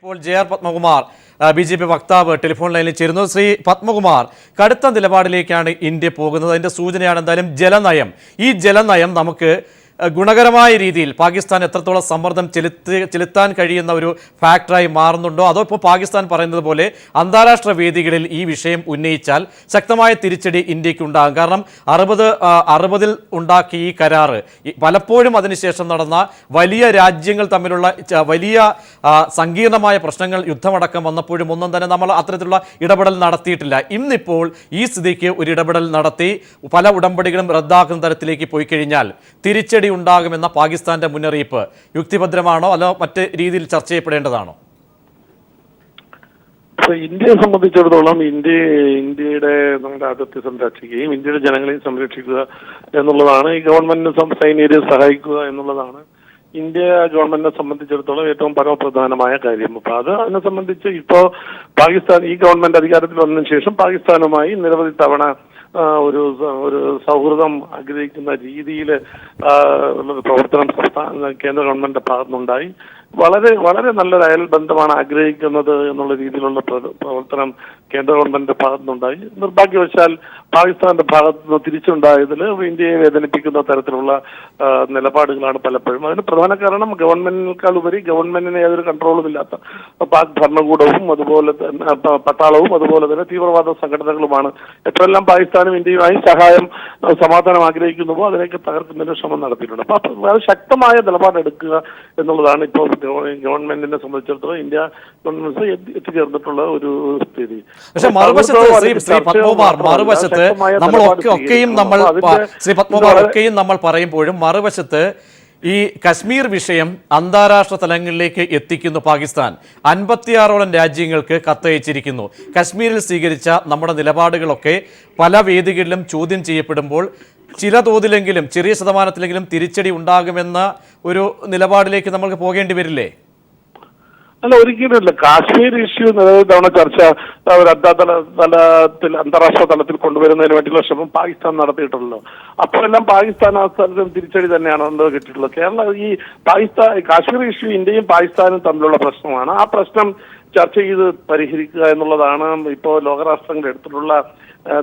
ഇപ്പോൾ JR Padmakumar BJP വക്താവ് telephone ലൈനിൽ ചേരുന്നു. ശ്രീ പത്മകുമാർ, കടുത്ത നിലപാടിലേക്കാണ് ഇന്ത്യ പോകുന്നത്. അതിന്റെ സൂചനയാണ് എന്തായാലും ജലനയം. ഈ ജലനയം നമുക്ക് ഗുണകരമായ രീതിയിൽ പാകിസ്ഥാൻ എത്രത്തോളം സമ്മർദ്ദം ചെലുത്താൻ കഴിയുന്ന ഒരു ഫാക്ടറായി മാറുന്നുണ്ടോ, അതോ ഇപ്പോൾ പാകിസ്ഥാൻ പറയുന്നത് പോലെ അന്താരാഷ്ട്ര വേദികളിൽ ഈ വിഷയം ഉന്നയിച്ചാൽ ശക്തമായ തിരിച്ചടി ഇന്ത്യക്ക് ഉണ്ടാകും? കാരണം 60-ൽ ഉണ്ടാക്കിയ ഈ കരാറ് പലപ്പോഴും അതിനുശേഷം നടന്ന വലിയ രാജ്യങ്ങൾ തമ്മിലുള്ള വലിയ സങ്കീർണമായ പ്രശ്നങ്ങൾ, യുദ്ധമടക്കം വന്നപ്പോഴും ഒന്നും തന്നെ നമ്മൾ അത്തരത്തിലുള്ള ഇടപെടൽ നടത്തിയിട്ടില്ല. ഇന്നിപ്പോൾ ഈ സ്ഥിതിക്ക് ഒരു ഇടപെടൽ നടത്തി പല ഉടമ്പടികളും റദ്ദാക്കുന്ന തരത്തിലേക്ക് പോയി കഴിഞ്ഞാൽ തിരിച്ചടി ഉണ്ടാകുമെന്ന പാകിസ്ഥാന്റെ മുന്നറിയിപ്പ് യുക്തിഭദ്രമാണോ, അതോ മറ്റ് രീതിയിൽ ചർച്ച ചെയ്യപ്പെടേണ്ടതാണോ? ഇന്ത്യയെ സംബന്ധിച്ചിടത്തോളം ഇന്ത്യയുടെ നമ്മുടെ അതിർത്തി സംരക്ഷിക്കുകയും ഇന്ത്യയുടെ ജനങ്ങളെയും സംരക്ഷിക്കുക എന്നുള്ളതാണ്, ഈ ഗവൺമെന്റിനെ സൈനികരെ സഹായിക്കുക എന്നുള്ളതാണ് ഇന്ത്യ ഗവൺമെന്റിനെ സംബന്ധിച്ചിടത്തോളം ഏറ്റവും പരമപ്രധാനമായ കാര്യം. അപ്പൊ അതിനെ സംബന്ധിച്ച് ഇപ്പോ പാകിസ്ഥാൻ ഈ ഗവൺമെന്റ് അധികാരത്തിൽ വന്നതിന് ശേഷം പാകിസ്ഥാനുമായി നിരവധി തവണ ഒരു സൗഹൃദം ആഗ്രഹിക്കുന്ന രീതിയിൽ പ്രവർത്തനം കേന്ദ്ര ഗവൺമെന്റിന്റെ ഭാഗത്തുനിന്നുണ്ടായി. വളരെ വളരെ നല്ലൊരു അയൽ ബന്ധമാണ് ആഗ്രഹിക്കുന്നത് എന്നുള്ള രീതിയിലുള്ള പ്രവർത്തനം കേന്ദ്ര ഗവൺമെന്റിന്റെ ഭാഗത്തുനിന്നുണ്ടായി. നിർഭാഗ്യവശാൽ പാകിസ്ഥാന്റെ ഭാഗത്തുനിന്ന് തിരിച്ചുണ്ടായതിൽ ഇന്ത്യയെ വേദനിപ്പിക്കുന്ന തരത്തിലുള്ള നിലപാടുകളാണ് പലപ്പോഴും. അതിന് പ്രധാന കാരണം ഗവൺമെന്റിനേക്കാൾ ഉപരി ഗവൺമെന്റിന് യാതൊരു കൺട്രോളും ഇല്ലാത്ത പാക് ഭരണകൂടവും അതുപോലെ തന്നെ പട്ടാളവും അതുപോലെ തന്നെ തീവ്രവാദ സംഘടനകളുമാണ് എപ്പോഴെല്ലാം പാകിസ്ഥാനും ഇന്ത്യയുമായി സമാധാനം ആഗ്രഹിക്കുന്നുവോ അതിലേക്ക് തകർക്കുന്നതിന് ശ്രമം നടത്തിയിട്ടുണ്ട്. അപ്പൊ വളരെ ശക്തമായ നിലപാടെടുക്കുക എന്നുള്ളതാണ് ഇപ്പോൾ ഗവൺമെന്റിനെ സംബന്ധിച്ചിടത്തോളം ഇന്ത്യ ഗവൺമെന്റ് എത്തിച്ചേർന്നിട്ടുള്ള ഒരു സ്ഥിതി. പക്ഷെ മറുവശത്ത് നമ്മൾ പറയുമ്പോഴും മറുവശത്ത് ഈ കശ്മീർ വിഷയം അന്താരാഷ്ട്ര തലങ്ങളിലേക്ക് എത്തിക്കുന്നു. പാകിസ്ഥാൻ 56ഓളം രാജ്യങ്ങൾക്ക് കത്തയച്ചിരിക്കുന്നു. കശ്മീരിൽ സ്വീകരിച്ച നമ്മുടെ നിലപാടുകളൊക്കെ പല വേദികളിലും ചോദ്യം ചെയ്യപ്പെടുമ്പോൾ ചില തോതിലെങ്കിലും ചെറിയ ശതമാനത്തിലെങ്കിലും തിരിച്ചടി ഉണ്ടാകുമെന്ന ഒരു നിലപാടിലേക്ക് നമുക്ക് പോകേണ്ടി വരില്ലേ? അല്ല, ഒരിക്കലുമില്ല. കാശ്മീർ ഇഷ്യൂ നിരവധി തവണ ചർച്ച അന്താരാഷ്ട്ര തലത്തിൽ കൊണ്ടുവരുന്നതിന് വേണ്ടിയുള്ള ശ്രമം പാകിസ്ഥാൻ നടത്തിയിട്ടുള്ളൂ. അപ്പോഴെല്ലാം പാകിസ്ഥാൻ ആ സ്ഥലത്തും തിരിച്ചടി തന്നെയാണ് കിട്ടിയിട്ടുള്ളത്. കാശ്മീർ ഇഷ്യൂ ഇന്ത്യയും പാകിസ്ഥാനും തമ്മിലുള്ള പ്രശ്നമാണ്. ആ പ്രശ്നം ചർച്ച ചെയ്ത് പരിഹരിക്കുക എന്നുള്ളതാണ് ഇപ്പോൾ ലോകരാഷ്ട്രങ്ങൾ എടുത്തിട്ടുള്ള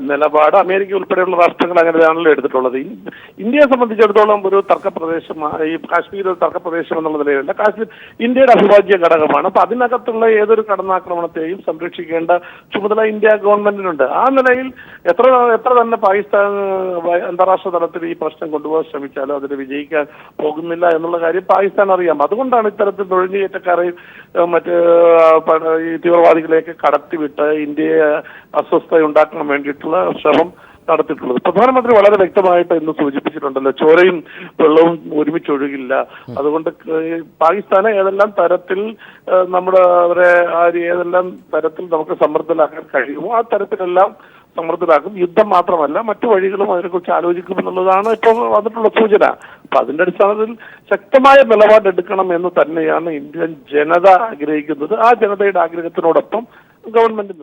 നിലപാട്. അമേരിക്ക ഉൾപ്പെടെയുള്ള രാഷ്ട്രങ്ങൾ അങ്ങനെയാണല്ലോ എടുത്തിട്ടുള്ളത്. ഇന്ത്യയെ സംബന്ധിച്ചിടത്തോളം ഒരു തർക്കപ്രദേശമാണ് ഈ കാശ്മീർ. ഒരു തർക്കപ്രദേശം എന്നുള്ള നിലയിലല്ല, കാശ്മീർ ഇന്ത്യയുടെ അവിഭാജ്യ ഘടകമാണ്. അപ്പൊ അതിനകത്തുള്ള ഏതൊരു കടന്നാക്രമണത്തെയും സംരക്ഷിക്കേണ്ട ചുമതല ഇന്ത്യ ഗവൺമെന്റിനുണ്ട്. ആ നിലയിൽ എത്ര തന്നെ പാകിസ്ഥാൻ അന്താരാഷ്ട്ര തലത്തിൽ ഈ പ്രശ്നം കൊണ്ടുപോകാൻ ശ്രമിച്ചാലും അതിന് വിജയിക്കാൻ പോകുന്നില്ല എന്നുള്ള കാര്യം പാകിസ്ഥാൻ അറിയാം. അതുകൊണ്ടാണ് ഇത്തരത്തിൽ നുഴഞ്ഞുകയറ്റക്കാരെയും മറ്റ് ഈ തീവ്രവാദികളെയൊക്കെ കടത്തിവിട്ട് ഇന്ത്യയെ അസ്വസ്ഥതയുണ്ടാക്കാൻ വേണ്ടിയിട്ടുള്ള ശ്രമം നടത്തിയിട്ടുള്ളത്. പ്രധാനമന്ത്രി വളരെ വ്യക്തമായിട്ട് ഇന്ന് സൂചിപ്പിച്ചിട്ടുണ്ടല്ലോ, ചോരയും വെള്ളവും ഒരുമിച്ചൊഴുകില്ല. അതുകൊണ്ട് പാകിസ്ഥാനെ ഏതെല്ലാം തരത്തിൽ ഏതെല്ലാം തരത്തിൽ നമുക്ക് സമ്മർദ്ദത്തിലാക്കാൻ കഴിയുമോ ആ തരത്തിലെല്ലാം സമ്മർദ്ദത്തിലാക്കും. യുദ്ധം മാത്രമല്ല മറ്റു വഴികളും അതിനെക്കുറിച്ച് ആലോചിക്കുമെന്നുള്ളതാണ് ഇപ്പോൾ വന്നിട്ടുള്ള സൂചന. അപ്പൊ അതിന്റെ അടിസ്ഥാനത്തിൽ ശക്തമായ നിലപാടെടുക്കണം എന്ന് തന്നെയാണ് ഇന്ത്യൻ ജനത ആഗ്രഹിക്കുന്നത്. ആ ജനതയുടെ ആഗ്രഹത്തിനോടൊപ്പം ഗവൺമെന്റ്